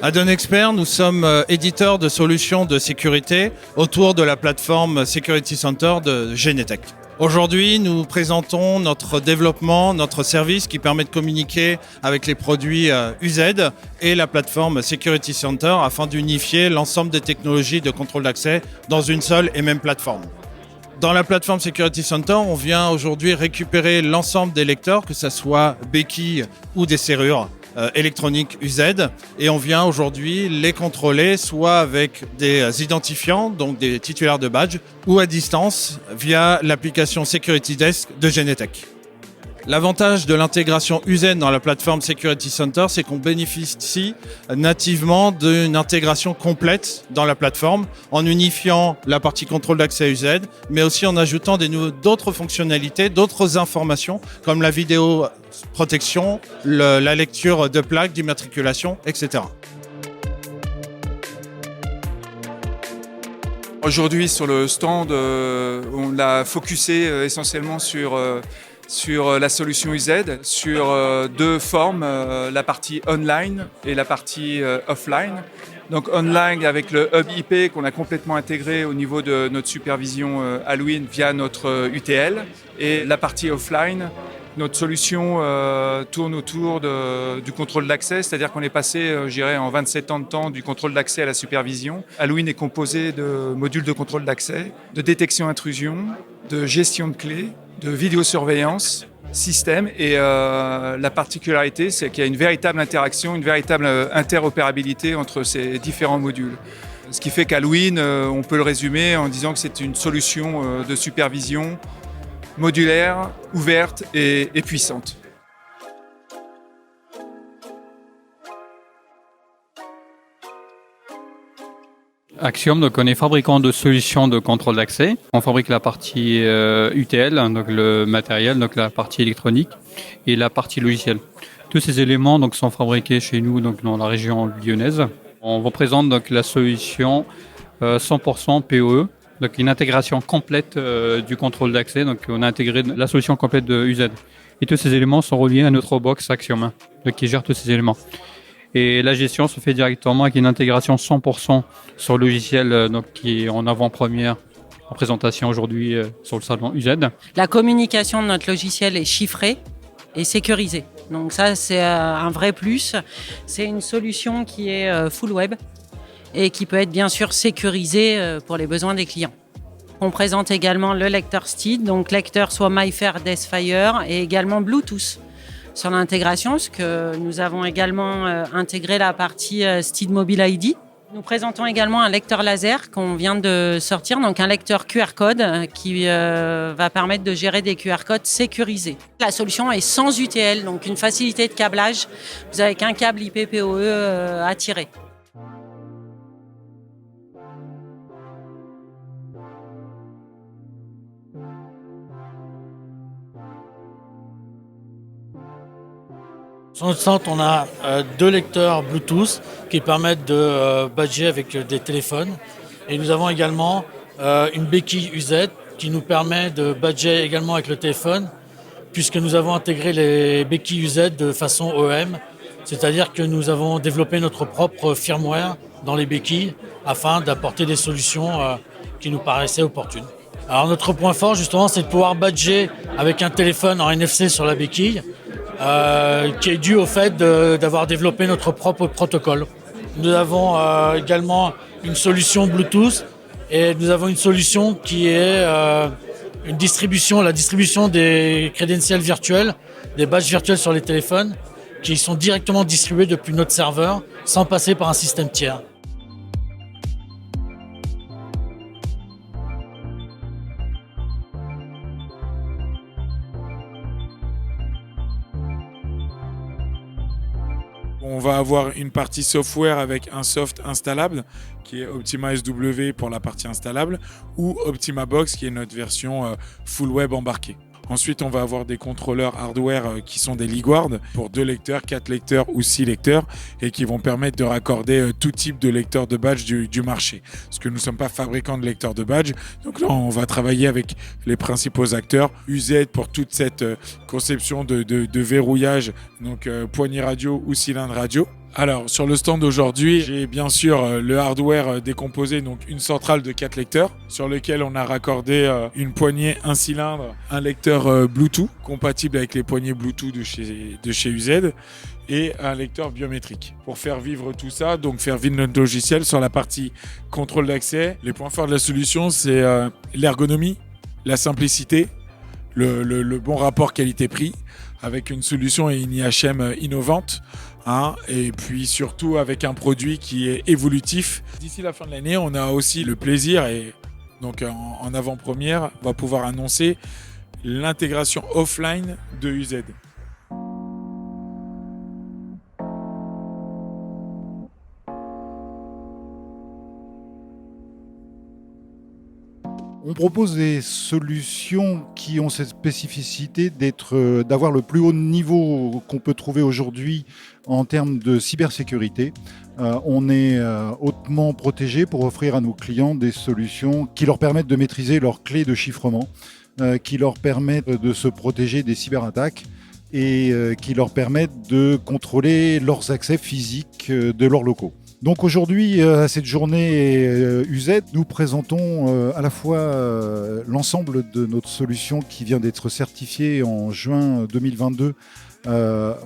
Adon Expert, nous sommes éditeurs de solutions de sécurité autour de la plateforme Security Center de Genetec. Aujourd'hui, nous présentons notre développement, notre service qui permet de communiquer avec les produits UZ et la plateforme Security Center afin d'unifier l'ensemble des technologies de contrôle d'accès dans une seule et même plateforme. Dans la plateforme Security Center, on vient aujourd'hui récupérer l'ensemble des lecteurs, que ce soit béquilles ou des serrures électroniques UZ, et on vient aujourd'hui les contrôler soit avec des identifiants, donc des titulaires de badge, ou à distance via l'application Security Desk de Genetec. L'avantage de l'intégration UZ dans la plateforme Security Center, c'est qu'on bénéficie nativement d'une intégration complète dans la plateforme en unifiant la partie contrôle d'accès UZ, mais aussi en ajoutant d'autres fonctionnalités, d'autres informations comme la vidéo protection, la lecture de plaques d'immatriculation, etc. Aujourd'hui, sur le stand, on a focusé essentiellement sur la solution UZ, sur deux formes, la partie online et la partie offline. Donc online avec le hub IP qu'on a complètement intégré au niveau de notre supervision Halloween via notre UTL, et la partie offline. Notre solution tourne autour du contrôle d'accès, c'est-à-dire qu'on est passé, en 27 ans de temps, du contrôle d'accès à la supervision. Halloween est composé de modules de contrôle d'accès, de détection intrusion, de gestion de clés, de vidéosurveillance, système, et la particularité, c'est qu'il y a une véritable interaction, une véritable interopérabilité entre ces différents modules. Ce qui fait qu'Halloween, on peut le résumer en disant que c'est une solution de supervision modulaire, ouverte et puissante. Axiom, donc on est fabricant de solutions de contrôle d'accès. On fabrique la partie UTL, donc le matériel, donc la partie électronique, et la partie logicielle. Tous ces éléments donc sont fabriqués chez nous, donc dans la région lyonnaise. On représente donc la solution 100% PoE. Donc une intégration complète du contrôle d'accès. Donc on a intégré la solution complète de UZ. Et tous ces éléments sont reliés à notre box Axiom, donc qui gère tous ces éléments. Et la gestion se fait directement avec une intégration 100% sur le logiciel, donc qui est en avant-première en présentation aujourd'hui sur le salon UZ. La communication de notre logiciel est chiffrée et sécurisée. Donc ça, c'est un vrai plus. C'est une solution qui est full web et qui peut être bien sûr sécurisé pour les besoins des clients. On présente également le lecteur STID, donc lecteur soit MyFair, Deathfire, et également Bluetooth sur l'intégration, parce que nous avons également intégré la partie STID Mobile ID. Nous présentons également un lecteur laser qu'on vient de sortir, donc un lecteur QR code qui va permettre de gérer des QR codes sécurisés. La solution est sans UTL, donc une facilité de câblage. Vous avez qu'un câble IP-PoE à tirer. Sur notre stand, on a deux lecteurs Bluetooth qui permettent de badger avec des téléphones. Et nous avons également une béquille UZ qui nous permet de badger également avec le téléphone, puisque nous avons intégré les béquilles UZ de façon OEM, c'est-à-dire que nous avons développé notre propre firmware dans les béquilles afin d'apporter des solutions qui nous paraissaient opportunes. Alors notre point fort justement, c'est de pouvoir badger avec un téléphone en NFC sur la béquille, qui est dû au fait d'avoir développé notre propre protocole. Nous avons également une solution Bluetooth et nous avons une solution qui est la distribution des crédentiels virtuels, des badges virtuels sur les téléphones, qui sont directement distribués depuis notre serveur sans passer par un système tiers. On va avoir une partie software avec un soft installable qui est Optima SW pour la partie installable, ou Optima Box qui est notre version full web embarquée. Ensuite, on va avoir des contrôleurs hardware qui sont des Ligward pour 2 lecteurs, 4 lecteurs ou 6 lecteurs et qui vont permettre de raccorder tout type de lecteur de badge du marché. Parce que nous ne sommes pas fabricants de lecteurs de badge. Donc là, on va travailler avec les principaux acteurs. UZ pour toute cette conception de verrouillage, donc poignée radio ou cylindre radio. Alors, sur le stand aujourd'hui, j'ai bien sûr le hardware décomposé, donc une centrale de 4 lecteurs, sur lequel on a raccordé une poignée, un cylindre, un lecteur Bluetooth, compatible avec les poignées Bluetooth de chez UZ, et un lecteur biométrique. Pour faire vivre tout ça, donc faire vivre notre logiciel sur la partie contrôle d'accès, les points forts de la solution, c'est l'ergonomie, la simplicité, le bon rapport qualité-prix, avec une solution et une IHM innovante. Et puis surtout avec un produit qui est évolutif. D'ici la fin de l'année, on a aussi le plaisir, et donc en avant-première, on va pouvoir annoncer l'intégration offline de UZ. On propose des solutions qui ont cette spécificité d'avoir le plus haut niveau qu'on peut trouver aujourd'hui en termes de cybersécurité. On est hautement protégé pour offrir à nos clients des solutions qui leur permettent de maîtriser leurs clés de chiffrement, qui leur permettent de se protéger des cyberattaques et qui leur permettent de contrôler leurs accès physiques de leurs locaux. Donc aujourd'hui, à cette journée UZ, nous présentons à la fois l'ensemble de notre solution qui vient d'être certifiée en juin 2022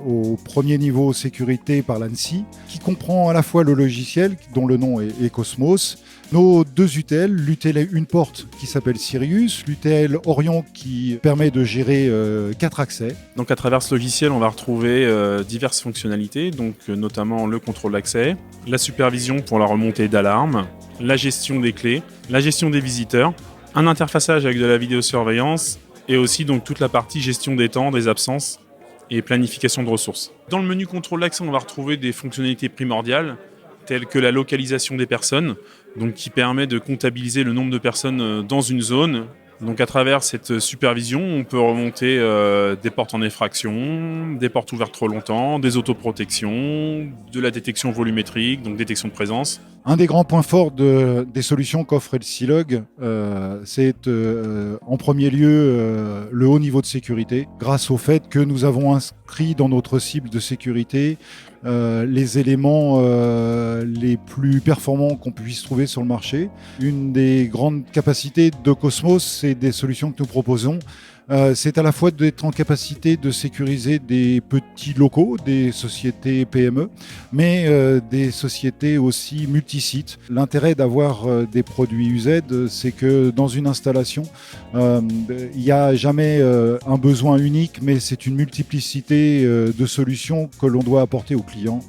au premier niveau sécurité par l'ANSSI, qui comprend à la fois le logiciel dont le nom est Cosmos, nos deux UTL, l'UTL une porte qui s'appelle Sirius, l'UTL Orion qui permet de gérer 4 accès. Donc à travers ce logiciel, on va retrouver diverses fonctionnalités, donc notamment le contrôle d'accès, la supervision pour la remontée d'alarme, la gestion des clés, la gestion des visiteurs, un interfaçage avec de la vidéosurveillance et aussi donc toute la partie gestion des temps, des absences et planification de ressources. Dans le menu contrôle d'accès, on va retrouver des fonctionnalités primordiales telles que la localisation des personnes, donc qui permet de comptabiliser le nombre de personnes dans une zone. Donc à travers cette supervision, on peut remonter des portes en effraction, des portes ouvertes trop longtemps, des autoprotections, de la détection volumétrique, donc détection de présence. Un des grands points forts des solutions qu'offre LClog, c'est en premier lieu le haut niveau de sécurité, grâce au fait que nous avons inscrit dans notre cible de sécurité les éléments les plus performants qu'on puisse trouver sur le marché. Une des grandes capacités de Cosmos, c'est des solutions que nous proposons. C'est à la fois d'être en capacité de sécuriser des petits locaux, des sociétés PME, mais des sociétés aussi multisites. L'intérêt d'avoir des produits UZ, c'est que dans une installation, il n'y a jamais un besoin unique, mais c'est une multiplicité de solutions que l'on doit apporter aux clients.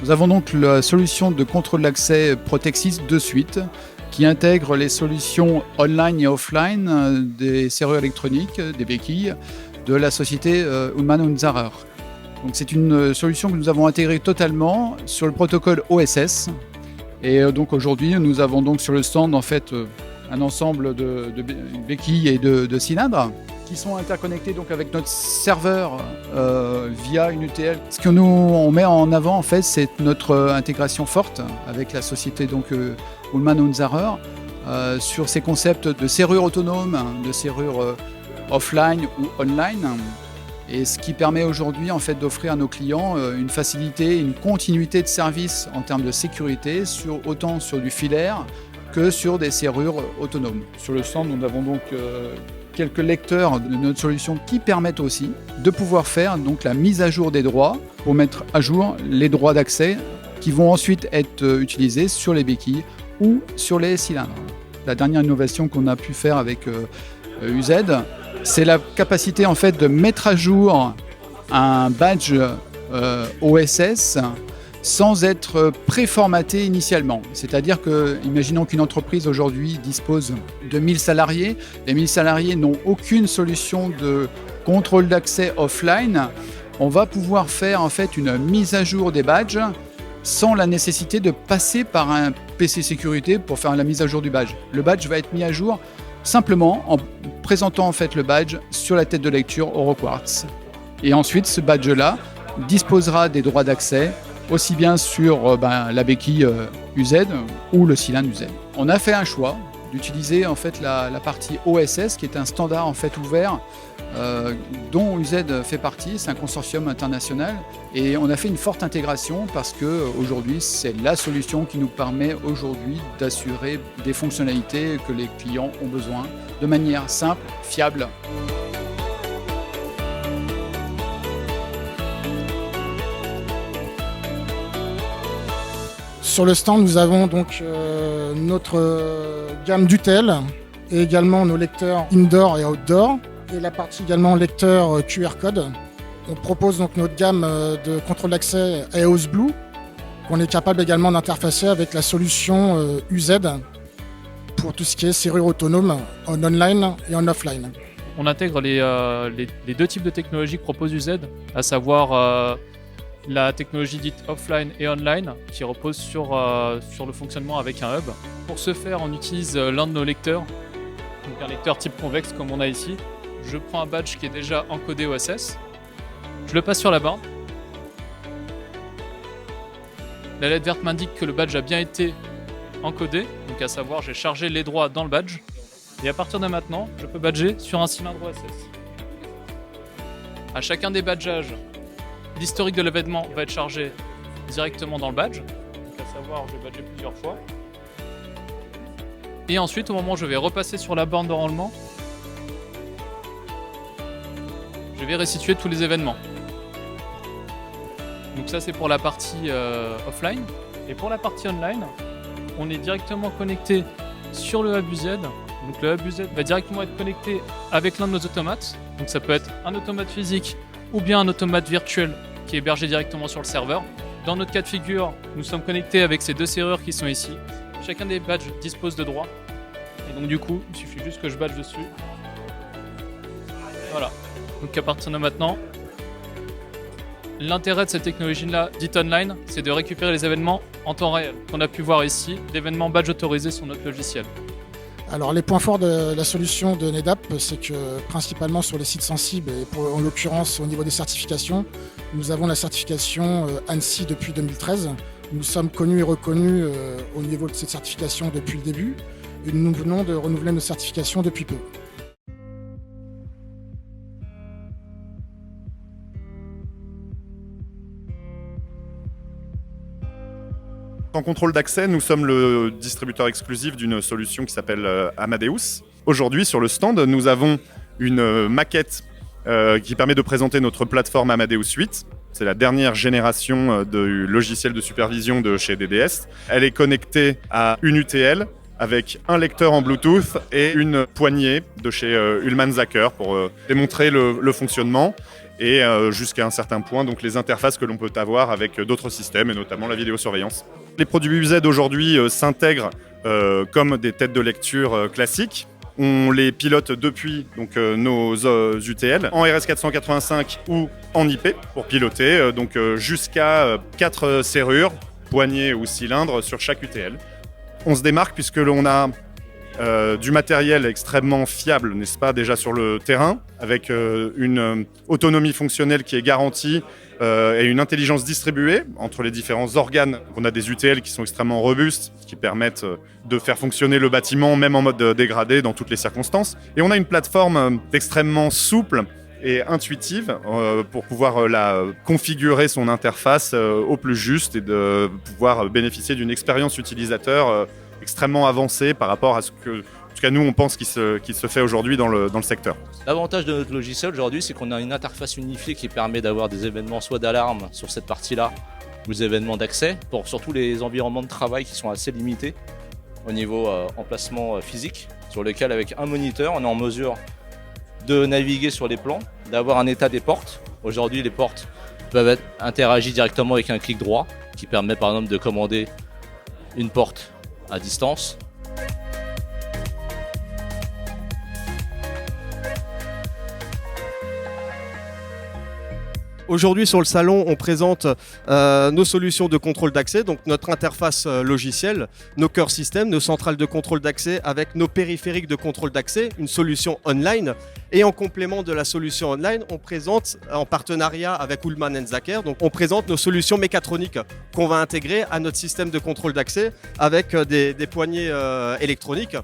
Nous avons donc la solution de contrôle d'accès Protexis de suite qui intègre les solutions online et offline des serrures électroniques, des béquilles, de la société Ullmann & Zahrer. Donc c'est une solution que nous avons intégrée totalement sur le protocole OSS. Et donc aujourd'hui, nous avons donc sur le stand en fait un ensemble de béquilles et de cylindres qui sont interconnectés donc avec notre serveur via une UTL. Ce que nous on met en avant en fait, c'est notre intégration forte avec la société donc Ullmann & Zahrer sur ces concepts de serrure autonome, de serrure offline ou online. Et ce qui permet aujourd'hui en fait d'offrir à nos clients une facilité, une continuité de service en termes de sécurité, autant sur du filaire que sur des serrures autonomes. Sur le stand, nous avons donc quelques lecteurs de notre solution qui permettent aussi de pouvoir faire donc la mise à jour des droits pour mettre à jour les droits d'accès qui vont ensuite être utilisés sur les béquilles ou sur les cylindres. La dernière innovation qu'on a pu faire avec UZ, c'est la capacité en fait de mettre à jour un badge OSS sans être préformaté initialement. C'est-à-dire que, imaginons qu'une entreprise aujourd'hui dispose de 1000 salariés. Les 1000 salariés n'ont aucune solution de contrôle d'accès offline. On va pouvoir faire en fait une mise à jour des badges sans la nécessité de passer par un PC sécurité pour faire la mise à jour du badge. Le badge va être mis à jour simplement en présentant en fait le badge sur la tête de lecture Euroquartz. Et ensuite, ce badge-là disposera des droits d'accès aussi bien sur la béquille UZ ou le cylindre UZ. On a fait un choix d'utiliser en fait la partie OSS, qui est un standard en fait ouvert dont UZ fait partie. C'est un consortium international et on a fait une forte intégration parce que aujourd'hui c'est la solution qui nous permet aujourd'hui d'assurer des fonctionnalités que les clients ont besoin de manière simple, fiable. Sur le stand, nous avons donc notre gamme d'UTL et également nos lecteurs indoor et outdoor et la partie également lecteur QR code. On propose donc notre gamme de contrôle d'accès EOS Blue qu'on est capable également d'interfacer avec la solution UZ pour tout ce qui est serrure autonome en online et en offline. On intègre les deux types de technologies que propose UZ, à savoir la technologie dite offline et online qui repose sur le fonctionnement avec un hub. Pour ce faire, on utilise l'un de nos lecteurs, donc un lecteur type convexe comme on a ici. Je prends un badge qui est déjà encodé OSS, je le passe sur la borne. La LED verte m'indique que le badge a bien été encodé, donc à savoir j'ai chargé les droits dans le badge. Et à partir de maintenant, je peux badger sur un cylindre OSS. À chacun des badgeages, l'historique de l'événement va être chargé directement dans le badge, donc à savoir je vais badger plusieurs fois. Et ensuite, au moment où je vais repasser sur la borne d'enrôlement, je vais restituer tous les événements. Donc ça c'est pour la partie offline. Et pour la partie online, on est directement connecté sur le hub UZ. Donc le hub UZ va directement être connecté avec l'un de nos automates. Donc ça peut être un automate physique ou bien un automate virtuel qui est hébergé directement sur le serveur. Dans notre cas de figure, nous sommes connectés avec ces deux serrures qui sont ici. Chacun des badges dispose de droits. Et donc du coup, il suffit juste que je badge dessus. Voilà. Donc à partir de maintenant, l'intérêt de cette technologie-là, dite online, c'est de récupérer les événements en temps réel. On a pu voir ici, d'événements badge autorisés sur notre logiciel. Alors les points forts de la solution de NetApp, c'est que principalement sur les sites sensibles, et en l'occurrence au niveau des certifications, nous avons la certification ANSI depuis 2013. Nous sommes connus et reconnus au niveau de cette certification depuis le début et nous venons de renouveler nos certifications depuis peu. En contrôle d'accès, nous sommes le distributeur exclusif d'une solution qui s'appelle Amadeus. Aujourd'hui, sur le stand, nous avons une maquette qui permet de présenter notre plateforme Amadeus 8. C'est la dernière génération du logiciel de supervision de chez DDS. Elle est connectée à une UTL avec un lecteur en Bluetooth et une poignée de chez Ullman Zacker pour démontrer le fonctionnement et jusqu'à un certain point donc les interfaces que l'on peut avoir avec d'autres systèmes et notamment la vidéosurveillance. Les produits UZ aujourd'hui s'intègrent comme des têtes de lecture classiques. On les pilote depuis donc, nos UTL en RS485 ou en IP pour piloter donc jusqu'à 4 serrures, poignées ou cylindres sur chaque UTL. On se démarque puisque l'on a du matériel extrêmement fiable, n'est-ce pas, déjà sur le terrain, avec une autonomie fonctionnelle qui est garantie et une intelligence distribuée entre les différents organes. On a des UTL qui sont extrêmement robustes, qui permettent de faire fonctionner le bâtiment, même en mode dégradé, dans toutes les circonstances. Et on a une plateforme extrêmement souple et intuitive pour pouvoir la configurer son interface au plus juste et de pouvoir bénéficier d'une expérience utilisateur extrêmement avancée par rapport à ce que, en tout cas nous, on pense qu'il se fait aujourd'hui dans le secteur. L'avantage de notre logiciel aujourd'hui, c'est qu'on a une interface unifiée qui permet d'avoir des événements soit d'alarme sur cette partie-là, ou des événements d'accès, pour surtout les environnements de travail qui sont assez limités au niveau emplacement physique, sur lequel avec un moniteur, on est en mesure de naviguer sur les plans, d'avoir un état des portes. Aujourd'hui, les portes peuvent être interagies directement avec un clic droit, qui permet par exemple de commander une porte à distance. Aujourd'hui sur le salon, on présente nos solutions de contrôle d'accès, donc notre interface logicielle, nos cœurs systèmes, nos centrales de contrôle d'accès avec nos périphériques de contrôle d'accès, une solution online. Et en complément de la solution online, on présente en partenariat avec Ullman Zacker, donc on présente nos solutions mécatroniques qu'on va intégrer à notre système de contrôle d'accès avec des poignées électroniques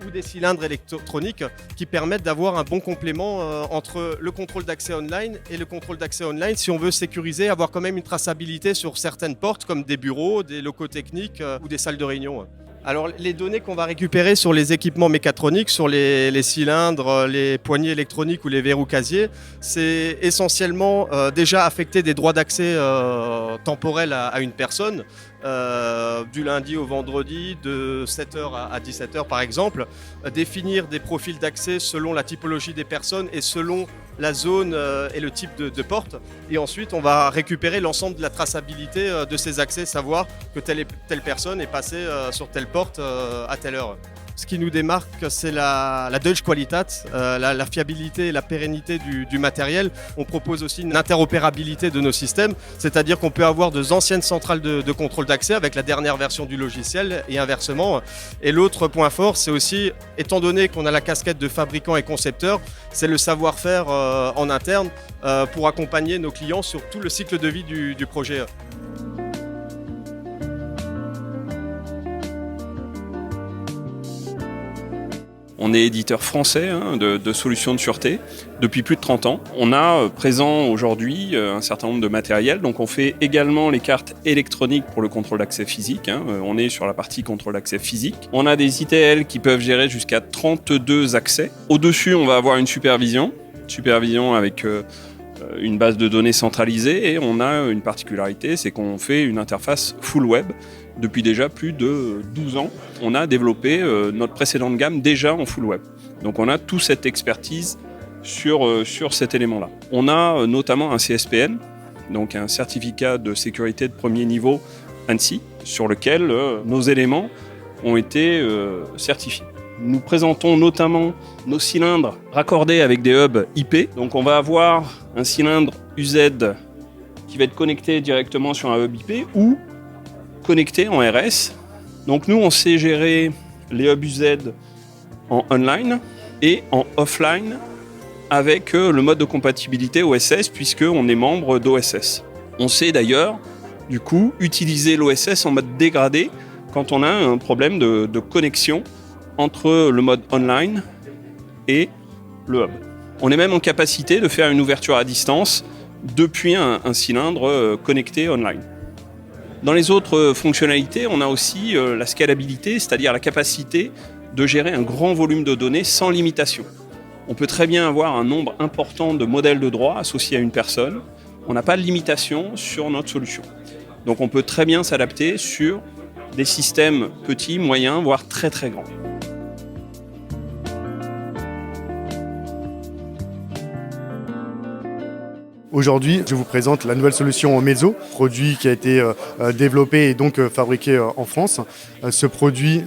ou des cylindres électroniques qui permettent d'avoir un bon complément entre le contrôle d'accès online et le contrôle d'accès online si on veut sécuriser, avoir quand même une traçabilité sur certaines portes comme des bureaux, des locaux techniques ou des salles de réunion. Alors les données qu'on va récupérer sur les équipements mécatroniques, sur les cylindres, les poignées électroniques ou les verrous casiers, c'est essentiellement déjà affecter des droits d'accès temporels à une personne, du lundi au vendredi, de 7h à 17h par exemple, définir des profils d'accès selon la typologie des personnes et selon la zone et le type de porte. Et ensuite, on va récupérer l'ensemble de la traçabilité de ces accès, savoir que telle personne est passée sur telle porte à telle heure. Ce qui nous démarque, c'est la Deutschqualität, la fiabilité et la pérennité du matériel. On propose aussi une interopérabilité de nos systèmes, c'est-à-dire qu'on peut avoir deux anciennes centrales de contrôle d'accès avec la dernière version du logiciel et inversement. Et l'autre point fort, c'est aussi, étant donné qu'on a la casquette de fabricant et concepteur, c'est le savoir-faire en interne pour accompagner nos clients sur tout le cycle de vie du projet. On est éditeur français de solutions de sûreté depuis plus de 30 ans. On a présent aujourd'hui un certain nombre de matériels. Donc on fait également les cartes électroniques pour le contrôle d'accès physique. On est sur la partie contrôle d'accès physique. On a des ITL qui peuvent gérer jusqu'à 32 accès. Au-dessus, on va avoir une supervision avec une base de données centralisée. Et on a une particularité, c'est qu'on fait une interface full web. Depuis déjà plus de 12 ans, on a développé notre précédente gamme déjà en full web. Donc on a toute cette expertise sur cet élément-là. On a notamment un CSPN, donc un certificat de sécurité de premier niveau ANSSI, sur lequel nos éléments ont été certifiés. Nous présentons notamment nos cylindres raccordés avec des hubs IP. Donc on va avoir un cylindre UZ qui va être connecté directement sur un hub IP ou connecté en RS. Donc nous, on sait gérer les hubs UZ en online et en offline avec le mode de compatibilité OSS puisqu'on est membre d'OSS. On sait d'ailleurs, du coup, utiliser l'OSS en mode dégradé quand on a un problème de connexion entre le mode online et le hub. On est même en capacité de faire une ouverture à distance depuis un cylindre connecté online. Dans les autres fonctionnalités, on a aussi la scalabilité, c'est-à-dire la capacité de gérer un grand volume de données sans limitation. On peut très bien avoir un nombre important de modèles de droit associés à une personne. On n'a pas de limitation sur notre solution. Donc on peut très bien s'adapter sur des systèmes petits, moyens, voire très très grands. Aujourd'hui, je vous présente la nouvelle solution Mezzo, produit qui a été développé et donc fabriqué en France. Ce produit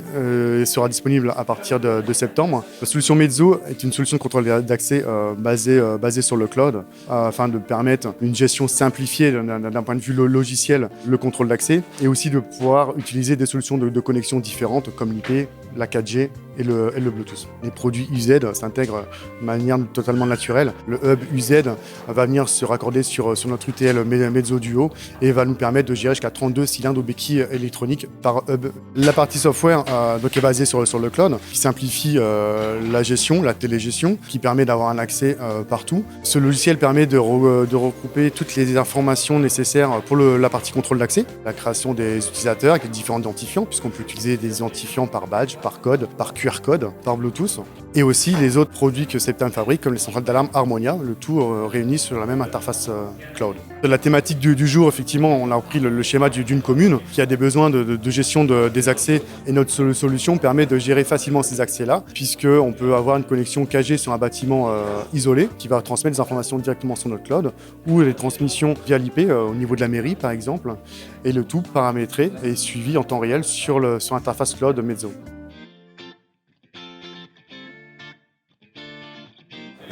sera disponible à partir de septembre. La solution Mezzo est une solution de contrôle d'accès basée sur le cloud afin de permettre une gestion simplifiée d'un point de vue logiciel, le contrôle d'accès, et aussi de pouvoir utiliser des solutions de connexion différentes comme l'IP, la 4G et le Bluetooth. Les produits UZ s'intègrent de manière totalement naturelle. Le hub UZ va venir se raccorder sur notre UTL Mezzo Duo et va nous permettre de gérer jusqu'à 32 cylindres ou béquilles électroniques par hub. La partie software donc est basée sur le cloud, qui simplifie la gestion, la télégestion, qui permet d'avoir un accès partout. Ce logiciel permet de regrouper toutes les informations nécessaires pour la partie contrôle d'accès, la création des utilisateurs avec différents identifiants, puisqu'on peut utiliser des identifiants par badge, par code, par QR code, par Bluetooth, et aussi les autres produits que Septime fabrique, comme les centrales d'alarme Harmonia, le tout réuni sur la même interface cloud. La thématique du jour, effectivement, on a repris le schéma d'une commune qui a des besoins de gestion des accès, et notre solution permet de gérer facilement ces accès-là, puisqu'on peut avoir une connexion 4G sur un bâtiment isolé qui va transmettre des informations directement sur notre cloud, ou les transmissions via l'IP au niveau de la mairie, par exemple, et le tout paramétré et suivi en temps réel sur l'interface cloud Mezzo.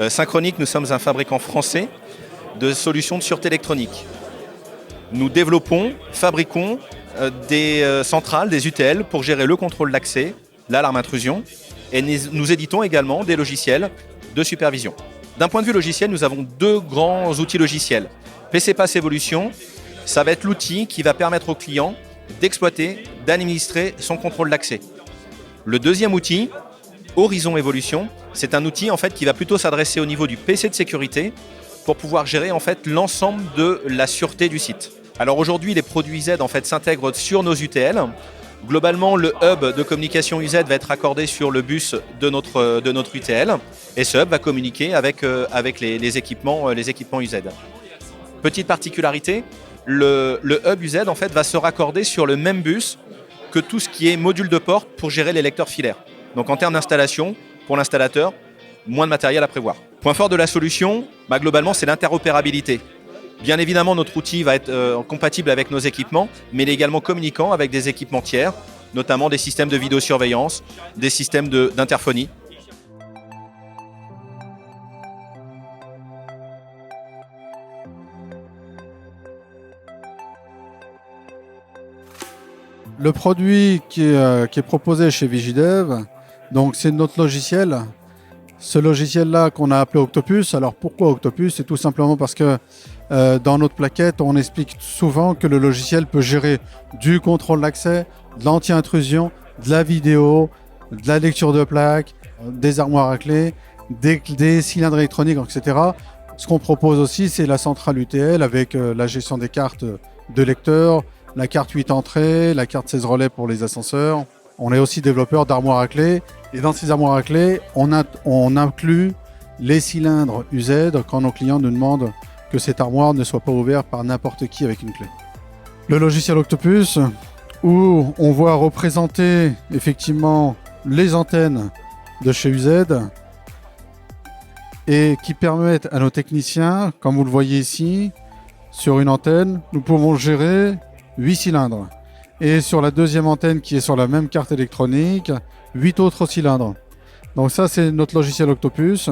Synchronic, nous sommes un fabricant français de solutions de sûreté électronique. Nous développons, fabriquons des centrales, des UTL pour gérer le contrôle d'accès, l'alarme intrusion, et nous éditons également des logiciels de supervision. D'un point de vue logiciel, nous avons deux grands outils logiciels. PCPass Evolution, ça va être l'outil qui va permettre au client d'exploiter, d'administrer son contrôle d'accès. Le deuxième outil, Horizon Evolution, c'est un outil en fait qui va plutôt s'adresser au niveau du PC de sécurité pour pouvoir gérer en fait l'ensemble de la sûreté du site. Alors aujourd'hui, les produits UZ en fait s'intègrent sur nos UTL. Globalement, le hub de communication UZ va être accordé sur le bus de notre UTL et ce hub va communiquer avec les équipements UZ. Petite particularité, le hub UZ en fait va se raccorder sur le même bus que tout ce qui est module de porte pour gérer les lecteurs filaires. Donc en termes d'installation, pour l'installateur, moins de matériel à prévoir. Point fort de la solution, globalement, c'est l'interopérabilité. Bien évidemment, notre outil va être compatible avec nos équipements, mais il est également communicant avec des équipements tiers, notamment des systèmes de vidéosurveillance, des systèmes d'interphonie. Le produit qui est proposé chez Vigidev, donc c'est notre logiciel. Ce logiciel-là qu'on a appelé Octopus. Alors pourquoi Octopus? C'est tout simplement parce que dans notre plaquette, on explique souvent que le logiciel peut gérer du contrôle d'accès, de l'anti-intrusion, de la vidéo, de la lecture de plaques, des armoires à clés, des cylindres électroniques, etc. Ce qu'on propose aussi, c'est la centrale UTL avec la gestion des cartes de lecteurs, la carte 8 entrées, la carte 16 relais pour les ascenseurs. On est aussi développeur d'armoires à clés. Et dans ces armoires à clés, on inclut les cylindres UZ quand nos clients nous demandent que cette armoire ne soit pas ouverte par n'importe qui avec une clé. Le logiciel Octopus, où on voit représenter effectivement les antennes de chez UZ et qui permettent à nos techniciens, comme vous le voyez ici, sur une antenne, nous pouvons gérer 8 cylindres. Et sur la deuxième antenne qui est sur la même carte électronique, 8 autres cylindres. Donc ça, c'est notre logiciel Octopus,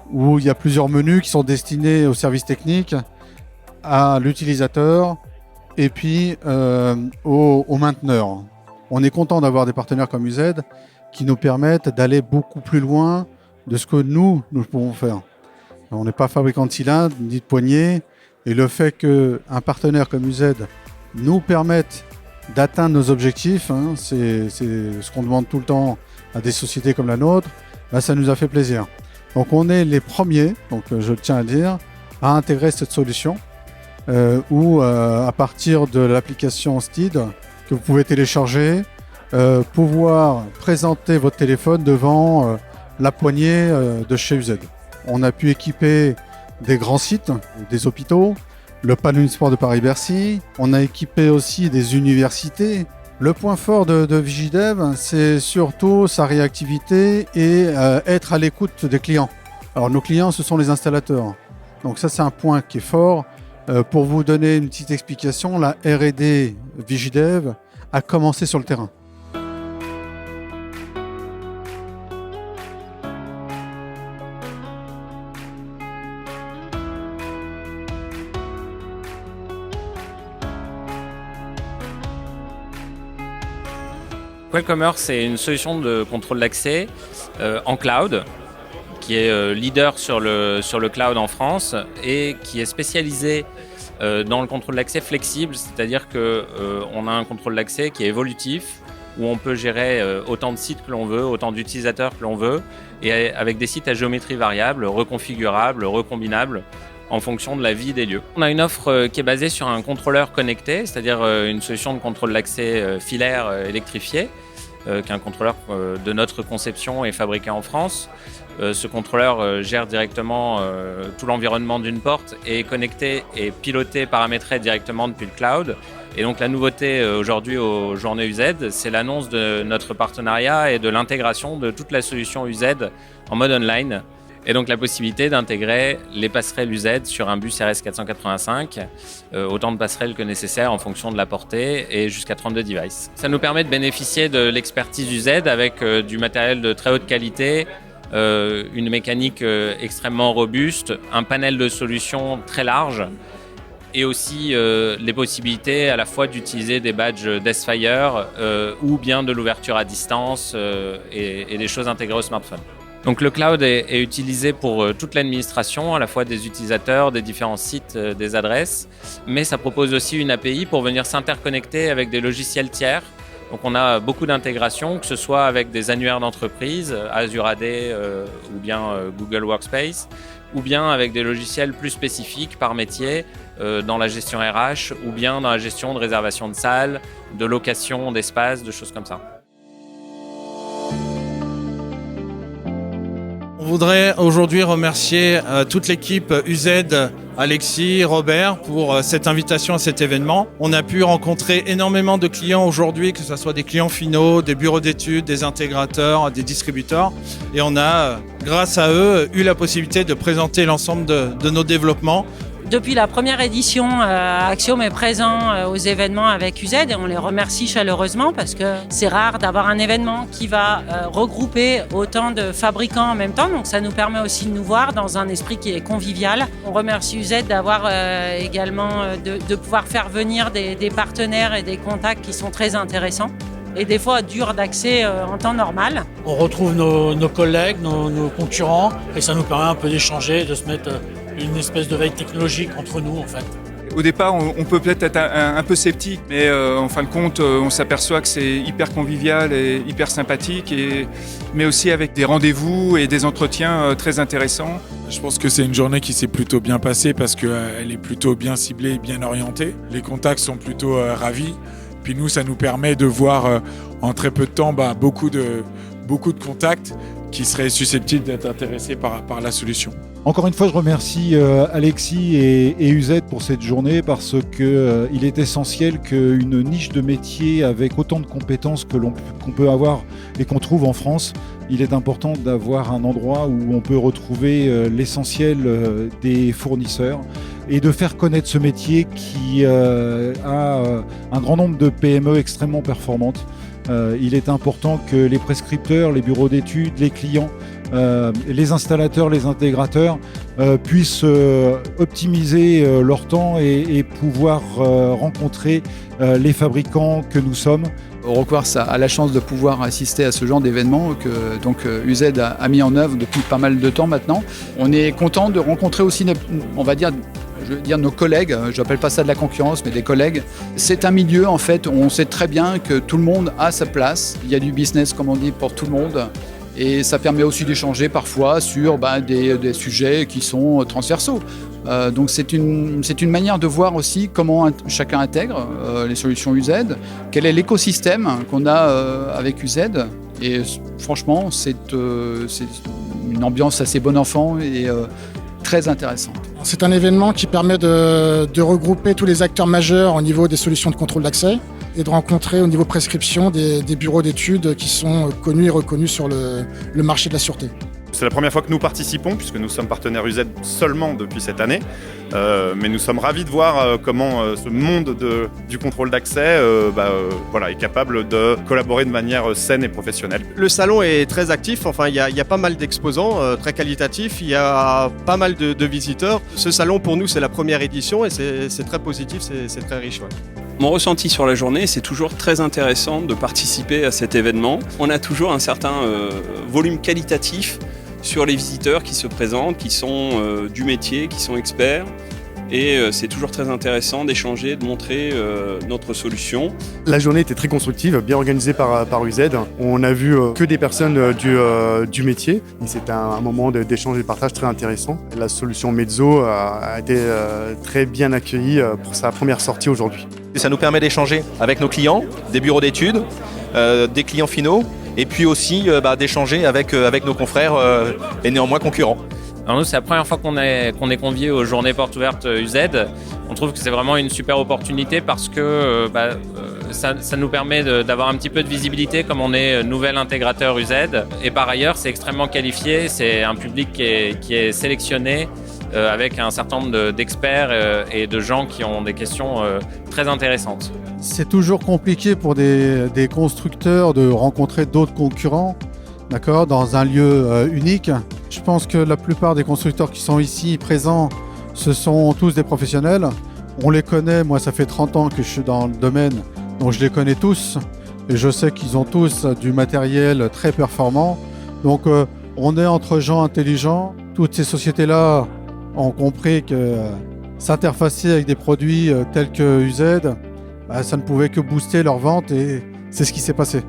où il y a plusieurs menus qui sont destinés au service technique, à l'utilisateur et puis au mainteneur. On est content d'avoir des partenaires comme UZ qui nous permettent d'aller beaucoup plus loin de ce que nous pouvons faire. On n'est pas fabricant de cylindres ni de poignées, et le fait qu'un partenaire comme UZ nous permette d'atteindre nos objectifs, c'est ce qu'on demande tout le temps à des sociétés comme la nôtre, ça nous a fait plaisir. Donc on est les premiers, donc je tiens à dire, à intégrer cette solution où à partir de l'application Steed que vous pouvez télécharger, pouvoir présenter votre téléphone devant la poignée de chez UZ. On a pu équiper des grands sites, des hôpitaux, le Panel Sport de Paris-Bercy. On a équipé aussi des universités. Le point fort de Vigidev, c'est surtout sa réactivité et être à l'écoute des clients. Alors nos clients, ce sont les installateurs. Donc ça, c'est un point qui est fort. Pour vous donner une petite explication, la R&D Vigidev a commencé sur le terrain. QuellCommerce, c'est une solution de contrôle d'accès en cloud qui est leader sur le cloud en France et qui est spécialisé dans le contrôle d'accès flexible, c'est-à-dire qu'on a un contrôle d'accès qui est évolutif, où on peut gérer autant de sites que l'on veut, autant d'utilisateurs que l'on veut, et avec des sites à géométrie variable, reconfigurables, recombinables, en fonction de la vie des lieux. On a une offre qui est basée sur un contrôleur connecté, c'est-à-dire une solution de contrôle d'accès filaire électrifié, qui est un contrôleur de notre conception et fabriqué en France. Ce contrôleur gère directement tout l'environnement d'une porte et est connecté et piloté, paramétré directement depuis le cloud. Et donc la nouveauté aujourd'hui aux Journées UZ, c'est l'annonce de notre partenariat et de l'intégration de toute la solution UZ en mode online. Et donc la possibilité d'intégrer les passerelles UZ sur un bus RS485, autant de passerelles que nécessaire en fonction de la portée et jusqu'à 32 devices. Ça nous permet de bénéficier de l'expertise UZ avec du matériel de très haute qualité, une mécanique extrêmement robuste, un panel de solutions très large et aussi les possibilités à la fois d'utiliser des badges Deathfire ou bien de l'ouverture à distance et des choses intégrées au smartphone. Donc le cloud est utilisé pour toute l'administration, à la fois des utilisateurs, des différents sites, des adresses, mais ça propose aussi une API pour venir s'interconnecter avec des logiciels tiers Donc on a beaucoup d'intégrations, que ce soit avec des annuaires d'entreprise, Azure AD ou bien Google Workspace, ou bien avec des logiciels plus spécifiques par métier dans la gestion RH ou bien dans la gestion de réservation de salles, de location d'espaces, de choses comme ça. On voudrait aujourd'hui remercier toute l'équipe UZ, Alexis, Robert pour cette invitation à cet événement. On a pu rencontrer énormément de clients aujourd'hui, que ce soit des clients finaux, des bureaux d'études, des intégrateurs, des distributeurs. Et on a, grâce à eux, eu la possibilité de présenter l'ensemble de nos développements. Depuis la première édition, Axiom est présent aux événements avec UZ et on les remercie chaleureusement parce que c'est rare d'avoir un événement qui va regrouper autant de fabricants en même temps. Donc ça nous permet aussi de nous voir dans un esprit qui est convivial. On remercie UZ d'avoir également de pouvoir faire venir des partenaires et des contacts qui sont très intéressants et des fois durs d'accès en temps normal. On retrouve nos collègues, nos concurrents et ça nous permet un peu d'échanger, de se mettre une espèce de veille technologique entre nous en fait. Au départ, on peut peut-être être un peu sceptique, mais en fin de compte, on s'aperçoit que c'est hyper convivial et hyper sympathique, mais aussi avec des rendez-vous et des entretiens très intéressants. Je pense que c'est une journée qui s'est plutôt bien passée parce qu'elle est plutôt bien ciblée et bien orientée. Les contacts sont plutôt ravis. Puis nous, ça nous permet de voir en très peu de temps beaucoup de contacts qui seraient susceptibles d'être intéressés par la solution. Encore une fois, je remercie Alexis et UZ pour cette journée parce qu'il est essentiel qu'une niche de métier avec autant de compétences qu'on peut avoir et qu'on trouve en France, il est important d'avoir un endroit où on peut retrouver l'essentiel des fournisseurs et de faire connaître ce métier qui a un grand nombre de PME extrêmement performantes. Il est important que les prescripteurs, les bureaux d'études, les clients, les installateurs, les intégrateurs puissent optimiser leur temps et pouvoir rencontrer les fabricants que nous sommes. Euroquartz a la chance de pouvoir assister à ce genre d'événement que donc UZ a mis en œuvre depuis pas mal de temps maintenant. On est content de rencontrer aussi, on va dire, nos collègues, je n'appelle pas ça de la concurrence, mais des collègues. C'est un milieu, en fait, où on sait très bien que tout le monde a sa place. Il y a du business, comme on dit, pour tout le monde. Et ça permet aussi d'échanger parfois sur des sujets qui sont transversaux. Donc c'est une manière de voir aussi comment chacun intègre les solutions UZ, quel est l'écosystème qu'on a avec UZ. Et franchement, c'est une ambiance assez bon enfant et très intéressante. C'est un événement qui permet de regrouper tous les acteurs majeurs au niveau des solutions de contrôle d'accès et de rencontrer au niveau prescription des bureaux d'études qui sont connus et reconnus sur le marché de la sûreté. C'est la première fois que nous participons, puisque nous sommes partenaires UZ seulement depuis cette année. Mais nous sommes ravis de voir comment ce monde du contrôle d'accès est capable de collaborer de manière saine et professionnelle. Le salon est très actif, enfin il y a pas mal d'exposants très qualitatifs, il y a pas mal de visiteurs. Ce salon pour nous c'est la première édition et c'est très positif, c'est très riche. Ouais. Mon ressenti sur la journée, c'est toujours très intéressant de participer à cet événement. On a toujours un certain volume qualitatif sur les visiteurs qui se présentent, qui sont du métier, qui sont experts. Et c'est toujours très intéressant d'échanger, de montrer notre solution. La journée était très constructive, bien organisée par UZ. On a vu que des personnes du métier. C'était un moment d'échange et de partage très intéressant. La solution Mezzo a été très bien accueillie pour sa première sortie aujourd'hui. Et ça nous permet d'échanger avec nos clients, des bureaux d'études, des clients finaux, et puis aussi d'échanger avec nos confrères et néanmoins concurrents. Alors nous, c'est la première fois qu'on est conviés aux journées portes ouvertes UZ. On trouve que c'est vraiment une super opportunité parce que ça nous permet d'avoir un petit peu de visibilité comme on est nouvel intégrateur UZ. Et par ailleurs, c'est extrêmement qualifié. C'est un public qui est sélectionné avec un certain nombre d'experts et de gens qui ont des questions très intéressantes. C'est toujours compliqué pour des constructeurs de rencontrer d'autres concurrents, d'accord, dans un lieu unique. Je pense que la plupart des constructeurs qui sont ici présents, ce sont tous des professionnels. On les connaît, moi ça fait 30 ans que je suis dans le domaine, donc je les connais tous. Et je sais qu'ils ont tous du matériel très performant. Donc on est entre gens intelligents. Toutes ces sociétés-là ont compris que s'interfacer avec des produits tels que UZ, ça ne pouvait que booster leurs ventes et C'est ce qui s'est passé.